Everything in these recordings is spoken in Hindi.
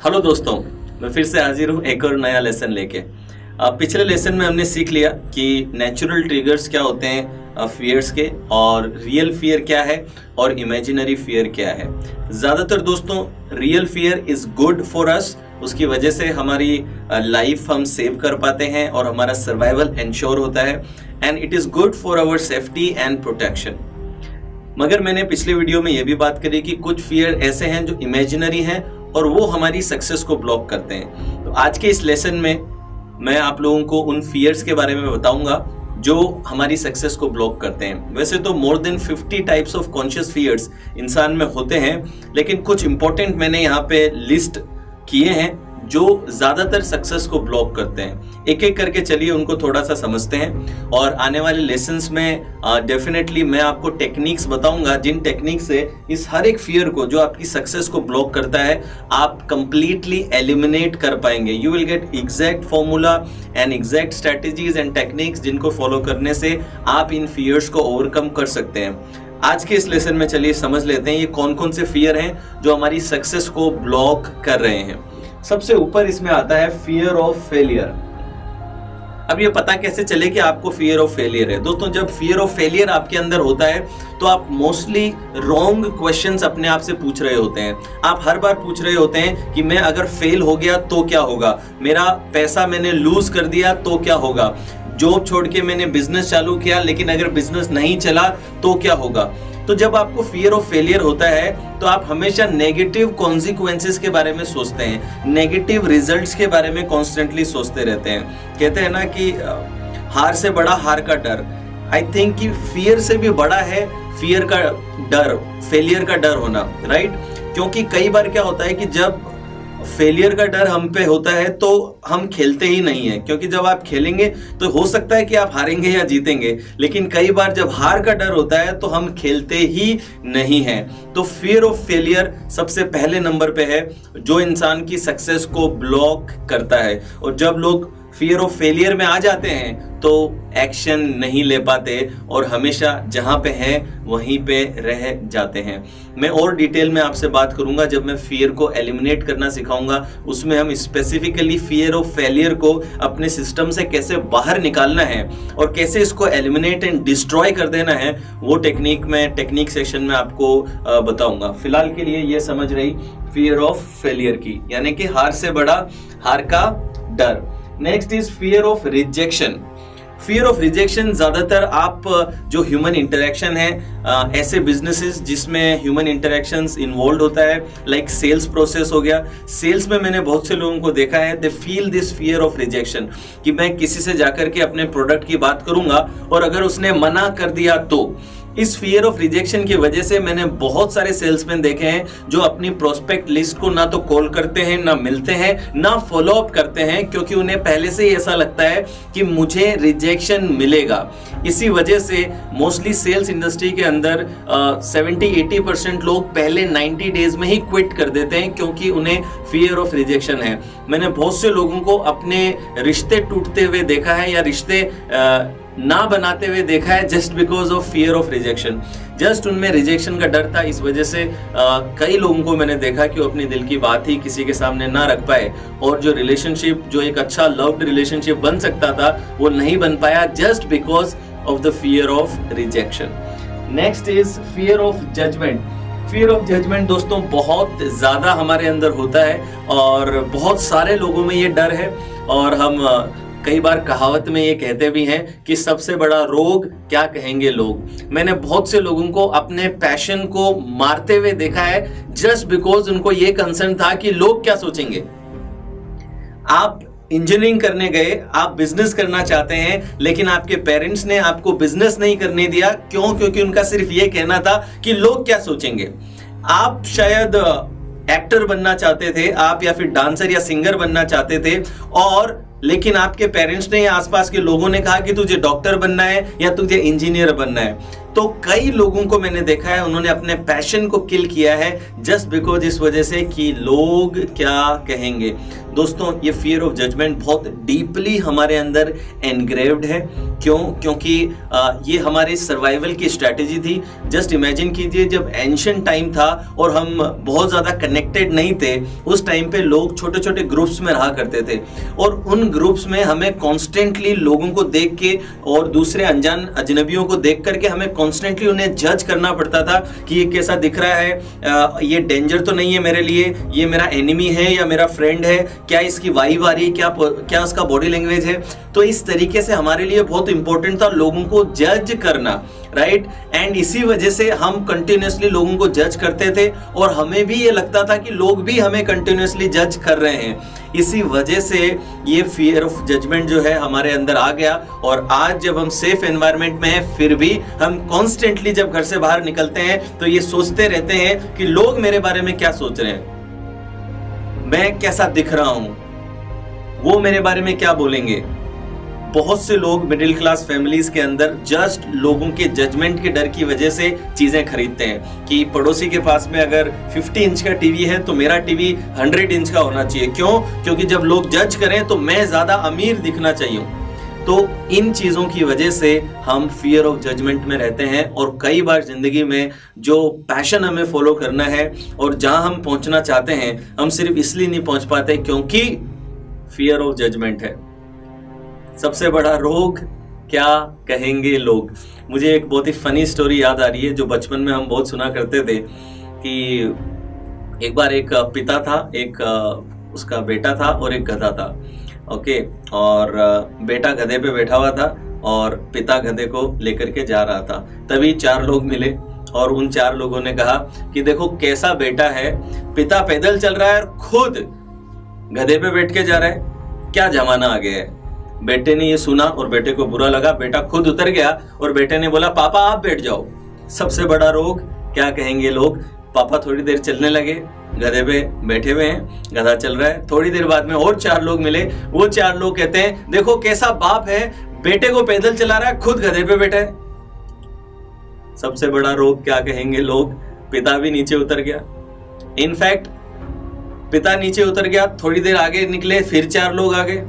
हेलो दोस्तों, मैं फिर से हाजिर हूँ एक और नया लेसन लेके। पिछले लेसन में हमने सीख लिया कि नेचुरल ट्रिगर्स क्या होते हैं फियर्स के, और रियल फियर क्या है और इमेजिनरी फियर क्या है। ज़्यादातर दोस्तों real fear is good for us, उसकी वजह से हमारी लाइफ हम सेव कर पाते हैं और हमारा सर्वाइवल इंश्योर होता है, and it is good for our safety and protection. मगर मैंने पिछले वीडियो में ये भी बात करी कि कुछ फियर ऐसे हैं जो इमेजिनरी हैं और वो हमारी सक्सेस को ब्लॉक करते हैं। तो आज के इस लेसन में मैं आप लोगों को उन फियर्स के बारे में बताऊंगा जो हमारी सक्सेस को ब्लॉक करते हैं। वैसे तो more than 50 types of conscious fears इंसान में होते हैं, लेकिन कुछ इंपॉर्टेंट मैंने यहाँ पे लिस्ट किए हैं जो ज़्यादातर सक्सेस को ब्लॉक करते हैं। एक एक करके चलिए उनको थोड़ा सा समझते हैं, और आने वाले लेसन्स में डेफिनेटली मैं आपको टेक्निक्स बताऊंगा जिन टेक्निक से इस हर एक फियर को जो आपकी सक्सेस को ब्लॉक करता है आप कंप्लीटली एलिमिनेट कर पाएंगे। You will get exact formula and exact strategies and techniques जिनको फॉलो करने से आप इन फियर्स को ओवरकम कर सकते हैं। आज के इस लेसन में चलिए समझ लेते हैं ये कौन कौन से फियर हैं जो हमारी सक्सेस को ब्लॉक कर रहे हैं। सबसे ऊपर इसमें आता है फियर ऑफ फेलियर। अब ये पता कैसे चले कि आपको फियर ऑफ फेलियर है? दोस्तों, जब फियर ऑफ फेलियर आपके अंदर होता है तो आप मोस्टली रॉन्ग क्वेश्चंस अपने आप से पूछ रहे होते हैं। आप हर बार पूछ रहे होते हैं कि मैं अगर फेल हो गया तो क्या होगा, मेरा पैसा मैंने लूज कर दिया तो क्या होगा, जॉब छोड़ के मैंने बिजनेस चालू किया लेकिन अगर बिजनेस नहीं चला तो क्या होगा। तो जब आपको फियर ऑफ फेलियर होता है तो आप हमेशा नेगेटिव कॉन्सिक्वेंसेस के बारे में सोचते हैं, नेगेटिव रिजल्ट्स के बारे में कॉन्स्टेंटली सोचते रहते हैं। कहते हैं ना कि हार से बड़ा हार का डर। आई थिंक कि फियर से भी बड़ा है फियर का डर, फेलियर का डर होना, राइट? क्योंकि कई बार क्या होता है कि जब फेलियर का डर हम पे होता है तो हम खेलते ही नहीं है, क्योंकि जब आप खेलेंगे तो हो सकता है कि आप हारेंगे या जीतेंगे, लेकिन कई बार जब हार का डर होता है तो हम खेलते ही नहीं हैं। तो फियर ऑफ फेलियर सबसे पहले नंबर पे है जो इंसान की सक्सेस को ब्लॉक करता है। और जब लोग फियर ऑफ फेलियर में आ जाते हैं तो एक्शन नहीं ले पाते और हमेशा जहां पे हैं वहीं पे रह जाते हैं। मैं और डिटेल में आपसे बात करूंगा जब मैं फियर को एलिमिनेट करना सिखाऊंगा। उसमें हम स्पेसिफिकली फियर ऑफ फेलियर को अपने सिस्टम से कैसे बाहर निकालना है और कैसे इसको एलिमिनेट एंड डिस्ट्रॉय कर देना है, वो टेक्निक मैं टेक्निक सेक्शन में आपको बताऊंगा। फिलहाल के लिए ये समझ रही फियर ऑफ फेलियर की, यानी कि हार से बड़ा हार का डर। Next is fear of rejection. Fear of rejection ज्यादातर आप जो ह्यूमन इंटरेक्शन है, ऐसे बिजनेसेस जिसमें ह्यूमन इंटरेक्शंस इन्वॉल्व होता है, लाइक सेल्स प्रोसेस हो गया। सेल्स में मैंने बहुत से लोगों को देखा है, they feel this fear of rejection कि मैं किसी से जाकर के अपने प्रोडक्ट की बात करूंगा और अगर उसने मना कर दिया तो। इस फियर ऑफ रिजेक्शन की वजह से मैंने बहुत सारे सेल्समैन देखे हैं जो अपनी प्रोस्पेक्ट लिस्ट को ना तो कॉल करते हैं, ना मिलते हैं, ना फॉलो अप करते हैं, क्योंकि उन्हें पहले से ही ऐसा लगता है कि मुझे रिजेक्शन मिलेगा। इसी वजह से मोस्टली सेल्स इंडस्ट्री के अंदर 70-80% लोग पहले 90 डेज में ही क्विट कर देते हैं, क्योंकि उन्हें फियर ऑफ रिजेक्शन है। मैंने बहुत से लोगों को अपने रिश्ते टूटते हुए देखा है या रिश्ते ना बनाते हुए देखा है just because of fear of rejection. Just उनमें रिजेक्शन का डर था, इस वजह से कई लोगों को मैंने देखा कि वो अपने दिल की बात ही किसी के सामने ना रख पाए, और जो रिलेशनशिप, जो एक अच्छा लव्ड रिलेशनशिप बन सकता था, वो नहीं बन पाया just because of the fear of rejection. Next is fear of judgement. Fear of judgement दोस्तों बहुत ज्यादा हमारे अंदर होता है और बहुत सारे लोगों में ये डर है, और हम कई बार कहावत में ये कहते भी हैं कि सबसे बड़ा रोग क्या कहेंगे लोग। मैंने बहुत से लोगों को अपने पैशन को मारते हुए देखा है जस्ट बिकॉज उनको ये कंसर्न था कि लोग क्या सोचेंगे। आप इंजीनियरिंग करने गए, आप बिजनेस करना चाहते हैं, लेकिन आपके पेरेंट्स ने आपको बिजनेस नहीं करने दिया। क्यों? क्योंकि उनका सिर्फ ये कहना था कि लोग क्या सोचेंगे। आप शायद एक्टर बनना चाहते थे, आप या फिर डांसर या सिंगर बनना चाहते थे, और लेकिन आपके पेरेंट्स ने या आसपास के लोगों ने कहा कि तुझे डॉक्टर बनना है या तुझे इंजीनियर बनना है। तो कई लोगों को मैंने देखा है उन्होंने अपने पैशन को किल किया है जस्ट बिकॉज इस वजह से कि लोग क्या कहेंगे। दोस्तों, ये फियर ऑफ जजमेंट बहुत डीपली हमारे अंदर एनग्रेव्ड है। क्यों? क्योंकि ये हमारे सर्वाइवल की स्ट्रैटेजी थी। जस्ट इमेजिन कीजिए, जब एंशिएंट टाइम था और हम बहुत ज़्यादा कनेक्टेड नहीं थे, उस टाइम पे लोग छोटे छोटे ग्रुप्स में रहा करते थे और उन ग्रुप्स में हमें कॉन्स्टेंटली लोगों को देख के और दूसरे अनजान अजनबियों को देख करके हमें कॉन्स्टेंटली उन्हें जज करना पड़ता था कि ये कैसा दिख रहा है, ये डेंजर तो नहीं है मेरे लिए, ये मेरा एनिमी है या मेरा फ्रेंड है, क्या इसकी वाइब आ रही है, क्या उसका बॉडी लैंग्वेज है। तो इस तरीके से हमारे लिए बहुत इंपॉर्टेंट था लोगों को जज करना, राइट। एंड इसी वजह से हम कंटिन्यूसली लोगों को जज करते थे और हमें भी ये लगता था कि लोग भी हमें कंटिन्यूसली जज कर रहे हैं। इसी वजह से ये फियर ऑफ जजमेंट जो है हमारे अंदर आ गया और आज जब हम सेफ एनवायरनमेंट में हैं फिर भी हम कॉन्स्टेंटली जब घर से बाहर निकलते हैं तो ये सोचते रहते हैं कि लोग मेरे बारे में क्या सोच रहे हैं, मैं कैसा दिख रहा हूं, वो मेरे बारे में क्या बोलेंगे। बहुत से लोग मिडिल क्लास फैमिलीज के अंदर जस्ट लोगों के जजमेंट के डर की वजह से चीजें खरीदते हैं कि पड़ोसी के पास में अगर 50 इंच का टीवी है तो मेरा टीवी 100 इंच का होना चाहिए। क्यों? क्योंकि जब लोग जज करें तो मैं ज्यादा अमीर दिखना चाहिए। तो इन चीजों की वजह से हम फियर ऑफ जजमेंट में रहते हैं और कई बार जिंदगी में जो पैशन हमें फॉलो करना है और जहां हम पहुंचना चाहते हैं हम सिर्फ इसलिए नहीं पहुंच पाते क्योंकि फियर ऑफ जजमेंट है। सबसे बड़ा रोग, क्या कहेंगे लोग। मुझे एक बहुत ही फनी स्टोरी याद आ रही है जो बचपन में हम बहुत सुना करते थे कि एक बार एक पिता था, एक उसका बेटा था और एक गधा था। ओके, और बेटा गधे पे बैठा हुआ था और पिता गधे को लेकर के जा रहा था। तभी 4 लोग मिले और उन 4 लोगों ने कहा कि देखो कैसा बेटा है, पिता पैदल चल रहा है और खुद गधे पे बैठ के जा रहा है, क्या जमाना आ गया है। बेटे ने ये सुना और बेटे को बुरा लगा, बेटा खुद उतर गया और बेटे ने बोला पापा आप बैठ जाओ। सबसे बड़ा रोग, क्या कहेंगे लोग। पापा थोड़ी देर चलने लगे, गधे पे बैठे हुए हैं, गधा चल रहा है। थोड़ी देर बाद में और 4 लोग मिले, वो 4 लोग कहते हैं देखो कैसा बाप है, बेटे को पैदल चला रहा है, खुद गधे पे बैठा है। सबसे बड़ा रोग, क्या कहेंगे लोग। पिता भी नीचे उतर गया। इनफैक्ट पिता नीचे उतर गया, थोड़ी देर आगे निकले, फिर 4 लोग आ गए।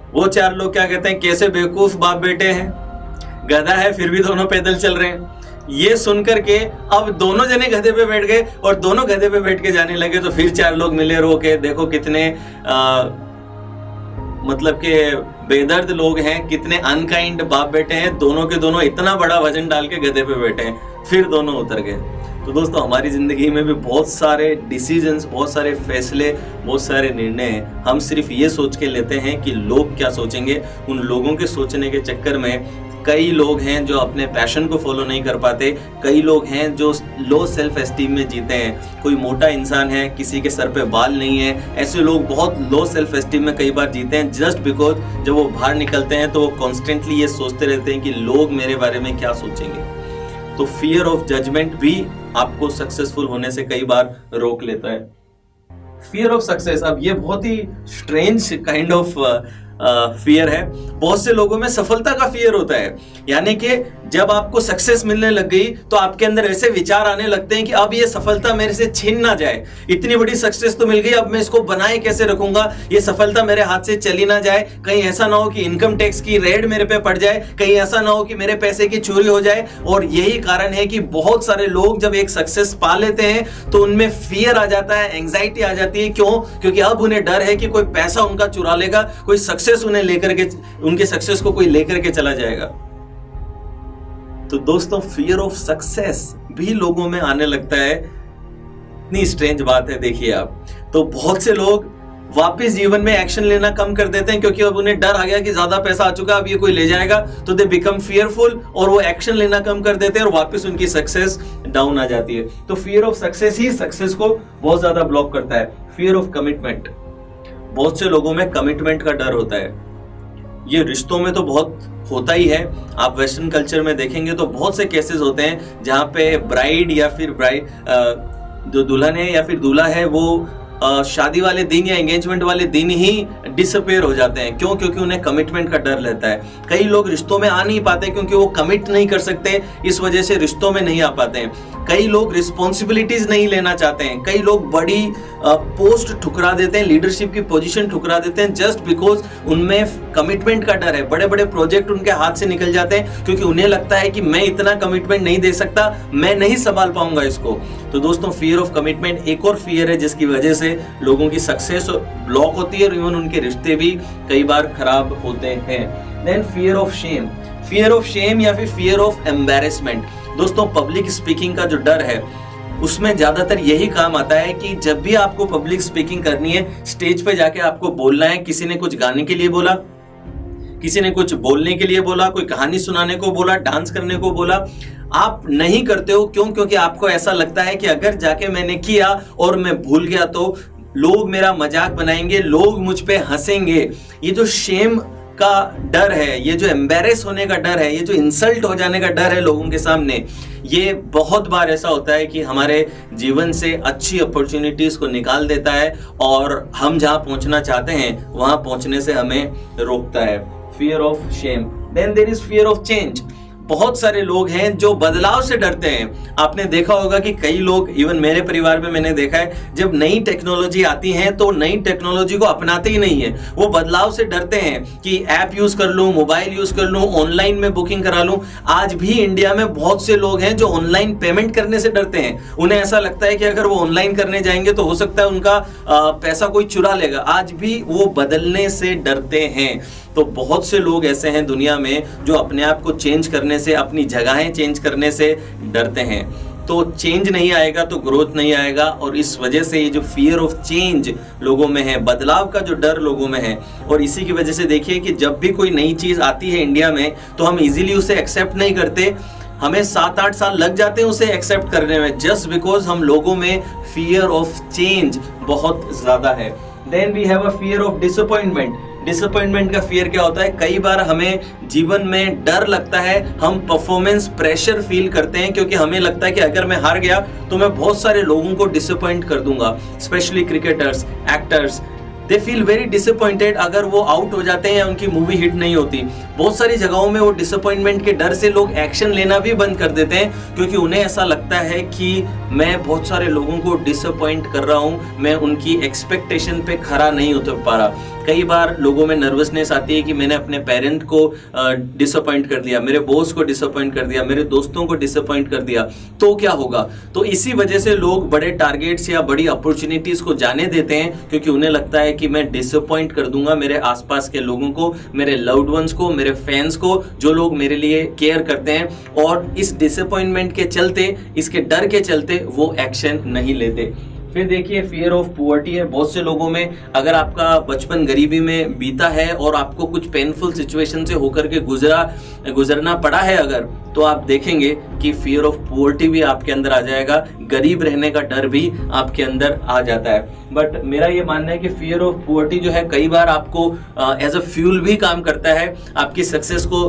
वो 4 लोग क्या कहते हैं, कैसे बेवकूफ बाप बेटे हैं, गधा है फिर भी दोनों पैदल चल रहे हैं। ये सुनकर के अब दोनों जने गधे पे बैठ गए और दोनों गधे पे बैठ के जाने लगे। तो फिर 4 लोग मिले, रो के देखो कितने मतलब के बेदर्द लोग हैं, कितने अनकाइंड बाप बेटे हैं, दोनों के दोनों इतना बड़ा वजन डाल के गधे पे बैठे हैं। फिर दोनों उतर गए। तो दोस्तों, हमारी जिंदगी में भी बहुत सारे डिसीजंस, बहुत सारे फैसले, बहुत सारे निर्णय हम सिर्फ ये सोच के लेते हैं कि लोग क्या सोचेंगे। उन लोगों के सोचने के चक्कर में कई लोग हैं जो अपने पैशन को फॉलो नहीं कर पाते, कई लोग हैं जो लो सेल्फ एस्टीम में जीते हैं। कोई मोटा इंसान है, किसी के सर पे बाल नहीं है, ऐसे लोग बहुत लो सेल्फ एस्टीम में कई बार जीते हैं जस्ट बिकॉज जब वो बाहर निकलते हैं तो वो कॉन्स्टेंटली ये सोचते रहते हैं कि लोग मेरे बारे में क्या सोचेंगे। तो फियर ऑफ जजमेंट भी आपको सक्सेसफुल होने से कई बार रोक लेता है। फियर ऑफ सक्सेस, अब ये बहुत ही स्ट्रेंज काइंड ऑफ फियर है। बहुत से लोगों में सफलता का फियर होता है, यानी कि जब आपको सक्सेस मिलने लग गई तो आपके अंदर ऐसे विचार आने लगते हैं कि अब ये सफलता मेरे से छीन ना जाए। इतनी बड़ी सक्सेस तो मिल गई, अब मैं इसको बनाए कैसे रखूंगा, ये सफलता मेरे हाथ से चली ना जाए, कहीं ऐसा ना हो कि इनकम टैक्स की रेड मेरे पे पड़ जाए, कहीं ऐसा ना हो कि मेरे पैसे की चोरी हो जाए। और यही कारण है कि बहुत सारे लोग जब एक सक्सेस पा लेते हैं तो उनमें फियर आ जाता है, एंग्जाइटी आ जाती है। क्यों? क्योंकि अब उन्हें डर है कि कोई पैसा उनका चुरा लेगा, कोई सक्सेस उन्हें लेकर के, उनके सक्सेस को कोई लेकर के चला जाएगा। तो दोस्तों, फियर ऑफ सक्सेस भी लोगों में आने लगता है। इतनी स्ट्रेंज बात है, देखिए आप। तो बहुत से लोग वापस जीवन में एक्शन लेना कम कर देते हैं क्योंकि अब उन्हें डर आ गया कि ज्यादा पैसा आ चुका, अब ये कोई ले जाएगा, तो दे बिकम फियरफुल और वो एक्शन लेना कम कर देते हैं और वापस उनकी सक्सेस डाउन आ जाती है। तो fear of success he success को बहुत ज्यादा ब्लॉक करता है। फियर ऑफ कमिटमेंट, बहुत से लोगों में कमिटमेंट का डर होता है। ये रिश्तों में तो बहुत होता ही है। आप वेस्टर्न कल्चर में देखेंगे तो बहुत से केसेस होते हैं जहां पे ब्राइड या फिर जो दुल्हन है या फिर दूल्हा है वो शादी वाले दिन या एंगेजमेंट वाले दिन ही डिसअपेयर हो जाते हैं। क्यों? क्योंकि उन्हें कमिटमेंट का डर रहता है। कई लोग रिश्तों में आ नहीं पाते क्योंकि वो कमिट नहीं कर सकते, इस वजह से रिश्तों में नहीं आ पाते हैं। कई लोग रिस्पॉन्सिबिलिटीज नहीं लेना चाहते हैं। कई लोग बड़ी पोस्ट ठुकरा देते हैं, लीडरशिप की पोजीशन ठुकरा देते हैं जस्ट बिकॉज उनमें कमिटमेंट का डर है। बड़े बड़े प्रोजेक्ट उनके हाथ से निकल जाते हैं क्योंकि उन्हें लगता है कि मैं इतना कमिटमेंट नहीं दे सकता, मैं नहीं संभाल पाऊंगा इसको। तो दोस्तों, फियर ऑफ कमिटमेंट एक और फियर है जिसकी वजह से लोगों की सक्सेस ब्लॉक होती है और इवन उनके रिश्ते भी कई बार खराब होते हैं। Then fear of shame, fear of shame या फिर फियर ऑफ एम्बैरेसमेंट। दोस्तों, पब्लिक स्पीकिंग का जो डर है उसमें ज्यादातर यही काम आता है कि जब भी आपको पब्लिक स्पीकिंग करनी है, स्टेज पे जाके आपको बोलना है, किसी ने कुछ गाने के लिए बोला, किसी ने कुछ बोलने के लिए बोला, कोई कहानी सुनाने को बोला, डांस करने को बोला, आप नहीं करते हो। क्यों? क्योंकि आपको ऐसा लगता है कि अगर जाके मैंने किया और मैं भूल गया तो लोग मेरा मजाक बनाएंगे, लोग मुझ पे हंसेंगे। ये जो शेम का डर है, ये जो एम्बैरेस होने का डर है, ये जो इंसल्ट हो जाने का डर है लोगों के सामने, ये बहुत बार ऐसा होता है कि हमारे जीवन से अच्छी अपॉर्चुनिटीज को निकाल देता है और हम जहां पहुंचना चाहते हैं वहां पहुंचने से हमें रोकता है। Fear of shame. Then there is fear of change. बहुत सारे लोग हैं जो बदलाव से डरते हैं। आपने देखा होगा कि कई लोग, इवन मेरे परिवार में मैंने देखा है, जब नई टेक्नोलॉजी आती है तो नई टेक्नोलॉजी को अपनाते ही नहीं है। वो बदलाव से डरते हैं कि ऐप यूज कर लूं, मोबाइल यूज कर लूं, ऑनलाइन में बुकिंग करा लूं। आज भी इंडिया में बहुत से लोग हैं जो ऑनलाइन पेमेंट करने से डरते हैं। उन्हें ऐसा लगता है कि अगर वो ऑनलाइन करने जाएंगे तो हो सकता है उनका पैसा कोई चुरा लेगा। आज भी वो बदलने से डरते हैं। तो बहुत से लोग ऐसे हैं दुनिया में जो अपने आप को चेंज करने से, अपनी जगहें चेंज करने से डरते हैं। तो चेंज नहीं आएगा तो ग्रोथ नहीं आएगा, और इस वजह से ये जो फियर ऑफ चेंज लोगों में है, बदलाव का जो डर लोगों में है, और इसी की वजह से देखिए कि जब भी कोई नई चीज आती है इंडिया में तो हम इजीली उसे एक्सेप्ट नहीं करते। हमें 7-8 साल लग जाते हैं उसे एक्सेप्ट करने में, जस्ट बिकॉज हम लोगों में फियर ऑफ चेंज बहुत ज्यादा है। Then we have a fear of disappointment. Disappointment का फियर क्या होता है? कई बार हमें जीवन में डर लगता है, हम परफॉर्मेंस प्रेशर फील करते हैं क्योंकि हमें लगता है कि अगर मैं हार गया तो मैं बहुत सारे लोगों को डिसअपॉइंट कर दूंगा। Specially cricketers, actors, they feel very disappointed अगर वो आउट हो जाते हैं या उनकी मूवी हिट नहीं होती। बहुत सारी जगहों में वो डिसअपॉइंटमेंट के डर से लोग एक्शन लेना भी बंद कर देते हैं क्योंकि उन्हें ऐसा लगता है कि मैं बहुत सारे लोगों को डिसअपॉइंट कर रहा हूं, मैं उनकी एक्सपेक्टेशन पे खरा नहीं उतर पा रहा। कई बार लोगों में नर्वसनेस आती है कि मैंने अपने पेरेंट को डिसअपॉइंट कर दिया, मेरे बॉस को डिसअपॉइंट कर दिया, मेरे दोस्तों को डिसअपॉइंट कर दिया, तो क्या होगा? तो इसी वजह से लोग बड़े टारगेट्स या बड़ी अपॉर्चुनिटीज को जाने देते हैं क्योंकि उन्हें लगता है कि मैं डिसअपॉइंट कर दूंगा मेरे आसपास के लोगों को, मेरे लव्ड वंस को, मेरे फैंस को, जो लोग मेरे लिए केयर करते हैं। और इस डिसअपॉइंटमेंट के चलते, इसके डर के चलते वो एक्शन नहीं लेते। फिर देखिए फियर ऑफ पुअर्टी है। बहुत से लोगों में, अगर आपका बचपन गरीबी में बीता है और आपको कुछ पेनफुल सिचुएशन से होकर के गुजरना पड़ा है अगर, तो आप देखेंगे कि फियर ऑफ पुअर्टी भी आपके अंदर आ जाएगा, गरीब रहने का डर भी आपके अंदर आ जाता है। बट मेरा ये मानना है कि फियर ऑफ पुअर्टी जो है कई बार आपको एज अ फ्यूल भी काम करता है। आपकी सक्सेस को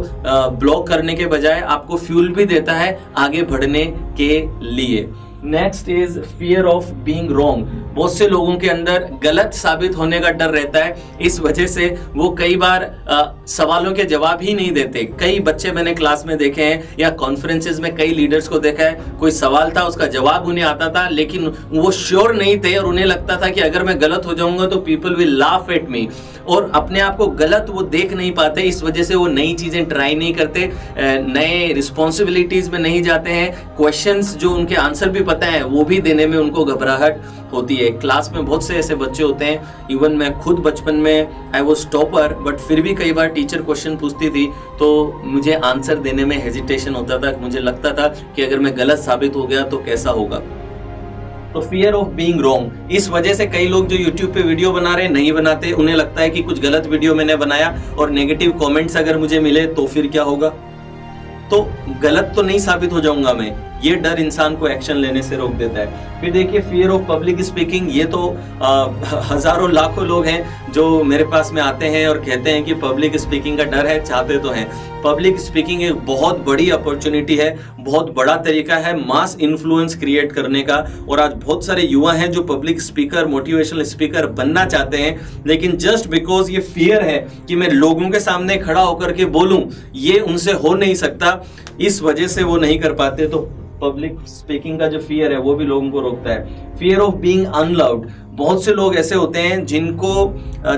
ब्लॉक करने के बजाय आपको फ्यूल भी देता है आगे बढ़ने के लिए। Next is fear of being wrong. बहुत से लोगों के अंदर गलत साबित होने का डर रहता है, इस वजह से वो कई बार सवालों के जवाब ही नहीं देते। कई बच्चे मैंने क्लास में देखे हैं या कॉन्फ्रेंसेस में कई लीडर्स को देखा है, कोई सवाल था उसका जवाब उन्हें आता था लेकिन वो श्योर नहीं थे और उन्हें लगता था कि अगर मैं गलत हो जाऊंगा तो people will laugh at me, और अपने आप को गलत वो देख नहीं पाते। इस वजह से वो नई चीजें ट्राई नहीं करते, नए रिस्पॉन्सिबिलिटीज में नहीं जाते हैं, क्वेश्चंस जो उनके आंसर भी पता है वो भी देने में उनको घबराहट होती है। क्लास में बहुत से ऐसे बच्चे होते हैं, इवन मैं खुद बचपन में आई वाज टॉपर, बट फिर भी कई बार टीचर क्वेश्चन पूछती थी तो मुझे आंसर देने में हेजिटेशन होता था, मुझे लगता था कि अगर मैं गलत साबित हो गया तो कैसा होगा। तो फियर ऑफ बीइंग रॉन्ग, इस वजह से कई लोग जो YouTube पे वीडियो बना रहे नहीं बनाते। उन्हें लगता है कि कुछ गलत वीडियो मैंने बनाया और नेगेटिव कमेंट्स अगर मुझे मिले तो फिर क्या होगा, तो गलत तो नहीं साबित हो जाऊंगा मैं। ये डर इंसान को एक्शन लेने से रोक देता है। फिर देखिए फियर ऑफ पब्लिक स्पीकिंग। ये तो हजारों लाखों लोग हैं जो मेरे पास में आते हैं और कहते हैं कि पब्लिक स्पीकिंग का डर है, चाहते तो हैं, पब्लिक स्पीकिंग एक बहुत बड़ी अपॉर्चुनिटी है, बहुत बड़ा तरीका है मास इन्फ्लुएंस क्रिएट करने का। और आज बहुत सारे युवा हैं जो पब्लिक स्पीकर, मोटिवेशनल स्पीकर बनना चाहते हैं, लेकिन जस्ट बिकॉज ये फियर है कि मैं लोगों के सामने खड़ा होकर के बोलूं, ये उनसे हो नहीं सकता, इस वजह से वो नहीं कर पाते। तो पब्लिक स्पीकिंग का जो फियर है वो भी लोगों को रोकता है। फियर ऑफ बीइंग अनलव्ड, बहुत से लोग ऐसे होते हैं जिनको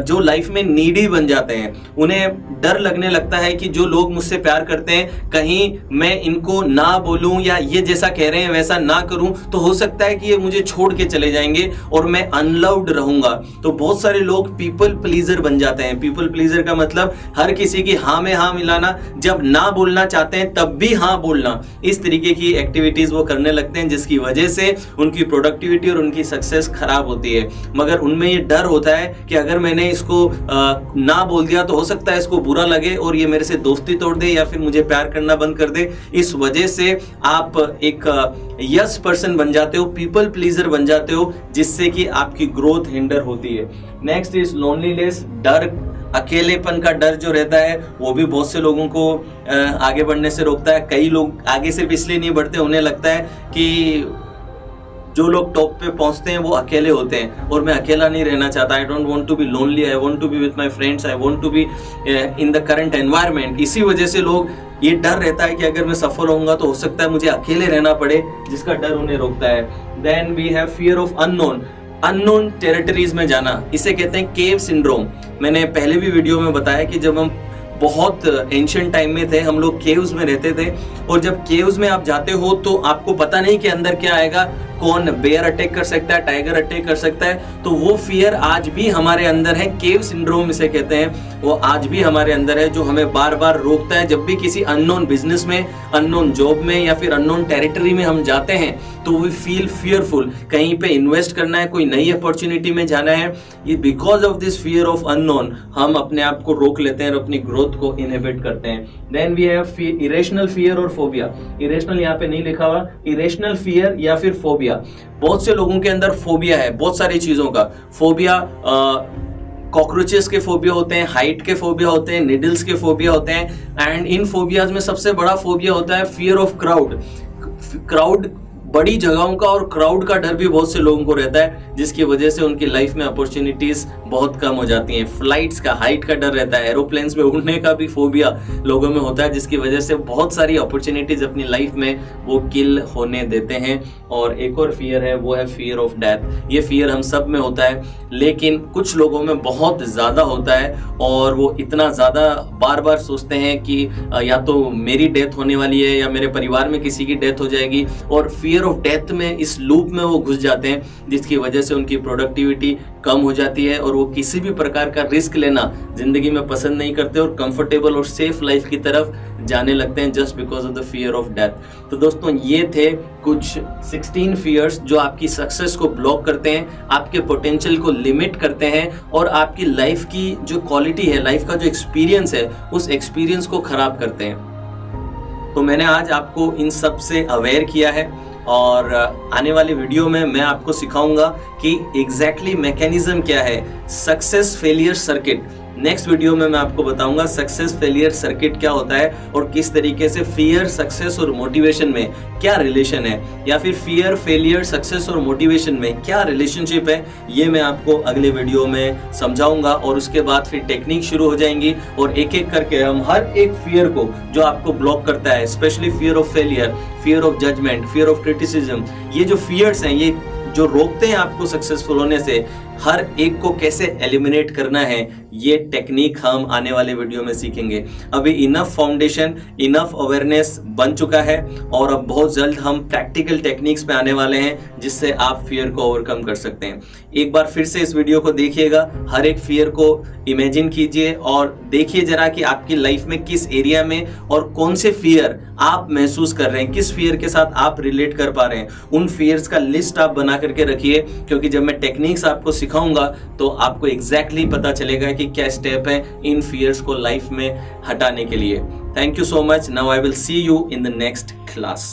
जो लाइफ में नीडी बन जाते हैं, उन्हें डर लगने लगता है कि जो लोग मुझसे प्यार करते हैं कहीं मैं इनको ना बोलूं या ये जैसा कह रहे हैं वैसा ना करूं तो हो सकता है कि ये मुझे छोड़ के चले जाएंगे और मैं अनलव्ड रहूंगा। तो बहुत सारे लोग पीपल प्लीजर बन जाते हैं। पीपल प्लीजर का मतलब हर किसी की हाँ में हाँ मिलाना, जब ना बोलना चाहते हैं तब भी हाँ बोलना, इस तरीके की एक्टिविटीज वो करने लगते हैं, जिसकी वजह से उनकी प्रोडक्टिविटी और उनकी सक्सेस खराब होती है। मगर उनमें ये डर होता है कि अगर मैंने इसको ना बोल दिया तो हो सकता है इसको बुरा लगे और ये मेरे से दोस्ती तोड़ दे या फिर मुझे प्यार करना बंद कर दे। इस वजह से आप एक यस पर्सन बन जाते हो, पीपल प्लीजर बन जाते हो, जिससे कि आपकी ग्रोथ हिंडर होती है। नेक्स्ट इज लोनलीनेस, डर, अकेलेपन का डर जो रहता है वो भी बहुत से लोगों को आगे बढ़ने से रोकता है। कई लोग आगे सिर्फ इसलिए नहीं बढ़ते, उन्हें लगता है कि जो लोग टॉप पे पहुंचते हैं वो अकेले होते हैं और मैं अकेला नहीं रहना चाहता। I don't want to be lonely, I want to be with my friends, I want to be in the current environment. इसी वजह से लोग, ये डर रहता है कि अगर मैं सफल होऊंगा तो हो सकता है मुझे अकेले रहना पड़े, जिसका डर उन्हें रोकता है। Then we have fear of unknown, unknown territories में जाना, इसे कहते हैं केव सिंड्रोम। मैंने पहले भी वीडियो में बताया कि जब हम बहुत एंशिएंट टाइम में थे, हम लोग केव्स में रहते थे, और जब केव्स में आप जाते हो तो आपको पता नहीं कि अंदर क्या आएगा, कौन बेयर अटैक कर सकता है, टाइगर अटैक कर सकता है। तो वो फियर आज भी हमारे अंदर है, केव सिंड्रोम इसे कहते हैं, वो आज भी हमारे अंदर है, जो हमें बार बार रोकता है। जब भी किसी अननोन बिजनेस में, अननोन जॉब में या फिर अननोन टेरिटरी में हम जाते हैं तो वी फील फियरफुल, कहीं पे इन्वेस्ट करना है, कोई नई अपॉर्चुनिटी में जाना है, ये because of this fear of unknown हम अपने आप को रोक लेते हैं और अपनी ग्रोथ को इनहिबिट करते हैं। Then we have irrational fear और फोबिया। इरेशनल यहाँ पे नहीं लिखा हुआ, इरेशनल फियर या फिर फोबिया। बहुत से लोगों के अंदर फोबिया है बहुत सारी चीजों का। फोबिया कॉकरोचेस के फोबिया होते हैं, हाइट के फोबिया होते हैं, निडल्स के फोबिया होते हैं, एंड इन फोबियाज में सबसे बड़ा फोबिया होता है फियर ऑफ क्राउड। क्राउड, बड़ी जगहों का और क्राउड का डर भी बहुत से लोगों को रहता है, जिसकी वजह से उनकी लाइफ में अपॉर्चुनिटीज बहुत कम हो जाती हैं। फ्लाइट्स का, हाइट का डर रहता है, एरोप्लेन्स में उड़ने का भी फोबिया लोगों में होता है, जिसकी वजह से बहुत सारी अपॉर्चुनिटीज अपनी लाइफ में वो किल होने देते हैं। और एक और फियर है, वो है फियर ऑफ डेथ। ये फियर हम सब में होता है, लेकिन कुछ लोगों में बहुत ज्यादा होता है और वो इतना ज्यादा बार बार सोचते हैं कि या तो मेरी डेथ होने वाली है या मेरे परिवार में किसी की डेथ हो जाएगी, और फियर ऑफ डेथ में, इस लूप में वो घुस जाते हैं, जिसकी वजह से उनकी प्रोडक्टिविटी कम हो जाती है और वो किसी भी प्रकार का रिस्क लेना जिंदगी में पसंद नहीं करते और कंफर्टेबल और सेफ लाइफ की तरफ जाने लगते हैं, just because of the fear of death. तो दोस्तों, ये थे कुछ 16 फियर्स जो आपकी सक्सेस को ब्लॉक करते हैं, आपके पोटेंशियल को लिमिट करते हैं और आपकी लाइफ की जो क्वालिटी है, लाइफ का जो एक्सपीरियंस है, उस एक्सपीरियंस को खराब करते हैं। तो मैंने आज आपको इन सब से अवेयर किया है और आने वाले वीडियो में मैं आपको सिखाऊंगा कि एग्जैक्टली मैकेनिज्म क्या है, success failure circuit. Next video में मैं आपको बताऊंगा सक्सेस फेलियर सर्किट क्या होता है और किस तरीके से फियर, सक्सेस और मोटिवेशन में क्या रिलेशन है, या फिर फियर, फेलियर, सक्सेस और मोटिवेशन में क्या रिलेशनशिप है, ये मैं आपको अगले वीडियो में समझाऊंगा। और उसके बाद फिर टेक्निक शुरू हो जाएंगी और एक एक करके हम हर एक फियर को जो आपको ब्लॉक करता है, specially fear of failure, fear of judgement, fear of criticism, ये जो फियर्स हैं, ये जो रोकते हैं आपको सक्सेसफुल होने से, हर एक को कैसे एलिमिनेट करना है, ये टेक्निक हम आने वाले वीडियो में सीखेंगे। अभी इनफ फाउंडेशन, इनफ अवेयरनेस बन चुका है और अब बहुत जल्द हम प्रैक्टिकल टेक्निक्स पे आने वाले हैं, जिससे आप फियर को ओवरकम कर सकते हैं। एक बार फिर से इस वीडियो को देखिएगा, हर एक फियर को इमेजिन कीजिए और देखिए जरा कि आपकी लाइफ में किस एरिया में और कौन से फियर आप महसूस कर रहे हैं, किस फियर के साथ आप रिलेट कर पा रहे हैं। उन फियर्स का लिस्ट आप बना करके रखिए, क्योंकि जब मैं टेक्निक्स आपको सिखाऊंगा तो आपको एग्जैक्टली पता चलेगा कि क्या स्टेप है इन फियर्स को लाइफ में हटाने के लिए। Thank you so much. Now I will see you in the next class.